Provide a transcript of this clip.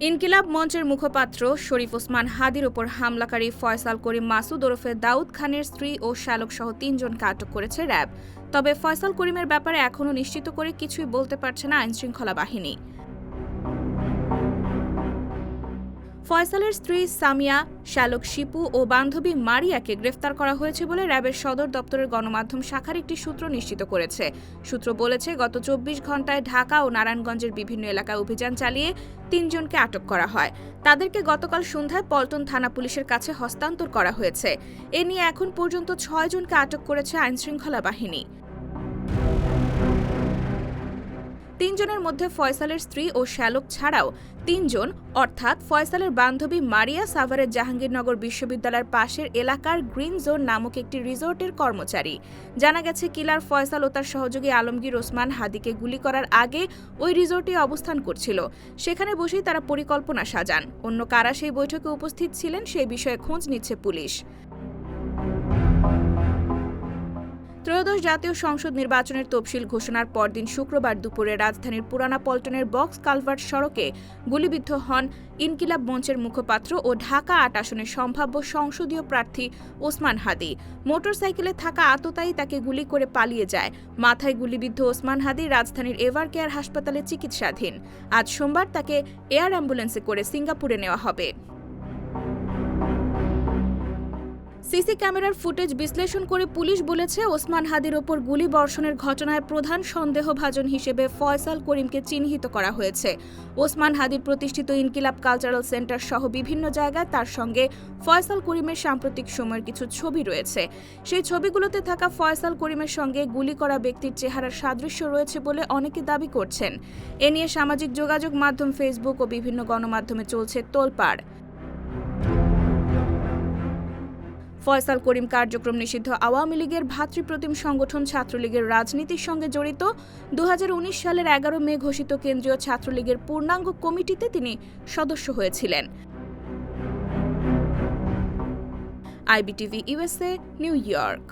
ইনকিলাব মঞ্চের মুখপাত্র শরীফ ওসমান হাদির ওপর হামলাকারী ফয়সাল করিম মাসুদ ওরফে দাউদ খানের স্ত্রী ও শ্যালকসহ ৩ জনকে আটক করেছে র্যাব। তবে ফয়সাল করিমের ব্যাপারে এখনও নিশ্চিত করে কিছুই বলতে পারছে না আইনশৃঙ্খলা বাহিনী। ফয়সালের স্ত্রী সামিয়া, শ্যালক শিপু ও বান্ধবী মারিয়াকে গ্রেফতার করা হয়েছে বলে র্যাবের সদর দপ্তরের গণমাধ্যম শাখার একটি সূত্র নিশ্চিত করেছে। সূত্র বলেছে, গত ২৪ ঘণ্টায় ঢাকা ও নারায়ণগঞ্জের বিভিন্ন এলাকায় অভিযান চালিয়ে ৩ জনকে আটক করা হয়। তাদেরকে গতকাল সন্ধ্যায় পল্টন থানা পুলিশের কাছে হস্তান্তর করা হয়েছে। এ নিয়ে এখন পর্যন্ত ৬ জনকে আটক করেছে আইনশৃঙ্খলা বাহিনী। ৩ জনের মধ্যে ফয়সালের স্ত্রী ও শ্যালক ছাড়াও ৩ জন অর্থাৎ ফয়সালের বান্ধবী মারিয়া সাভারের জাহাঙ্গীরনগর বিশ্ববিদ্যালয়ের পাশের এলাকার গ্রিন জোন নামক একটি রিসোর্টের কর্মচারী। জানা গেছে, কিলার ফয়সাল ও তার সহযোগী আলমগীর ওসমান হাদিকে গুলি করার আগে ওই রিসোর্টে অবস্থান করছিল। সেখানে বসেই তারা পরিকল্পনা সাজান। অন্য কারা সেই বৈঠকে উপস্থিত ছিলেন সেই বিষয়ে খোঁজ নিচ্ছে পুলিশ। ত্রয়োদশ জাতীয় সংসদ নির্বাচনের তফসিল ঘোষণার পরদিন শুক্রবার দুপুরে রাজধানীর পুরানা পল্টনের বক্স কালভার্ট সড়কে গুলিবিদ্ধ হন ইনকিলাব মঞ্চের মুখপাত্র ও ঢাকা ৮ আসনের সম্ভাব্য সংসদীয় প্রার্থী ওসমান হাদি। মোটরসাইকেলে থাকা আততায়ী তাকে গুলি করে পালিয়ে যায়। মাথায় গুলিবিদ্ধ ওসমান হাদি রাজধানীর এভার কেয়ার হাসপাতালে চিকিৎসাধীন। আজ সোমবার তাকে এয়ার অ্যাম্বুলেন্সে করে সিঙ্গাপুরে নেওয়া হবে। সিসি ক্যামেরার ফুটেজ বিশ্লেষণ করে পুলিশ বলেছে, ওসমান হাদির ওপর গুলি বর্ষণের ঘটনায় প্রধান সন্দেহভাজন হিসেবে ফয়সাল করিমকে চিহ্নিত করা হয়েছে। ওসমান হাদির প্রতিষ্ঠিত ইনকিলাব কালচারাল সেন্টার সহ বিভিন্ন জায়গায় তার সঙ্গে ফয়সাল করিমের সাম্প্রতিক সময়ের কিছু ছবি রয়েছে। সেই ছবিগুলোতে থাকা ফয়সাল করিমের সঙ্গে গুলি করা ব্যক্তির চেহারার সাদৃশ্য রয়েছে বলে অনেকে দাবি করছেন। এ নিয়ে সামাজিক যোগাযোগ মাধ্যম ফেসবুক ও বিভিন্ন গণমাধ্যমে চলছে তোলপাড়। ফয়সাল করিম কার্যক্রম নিষিদ্ধ আওয়ামী লীগের ভ্রাতৃপ্রতিম সংগঠন ছাত্রলীগের রাজনীতির সঙ্গে জড়িত। ২০১৯ সালের ১১ মে ঘোষিত কেন্দ্রীয় ছাত্রলীগের পূর্ণাঙ্গ কমিটিতে তিনি সদস্য হয়েছিলেন। IBTV USA, new York.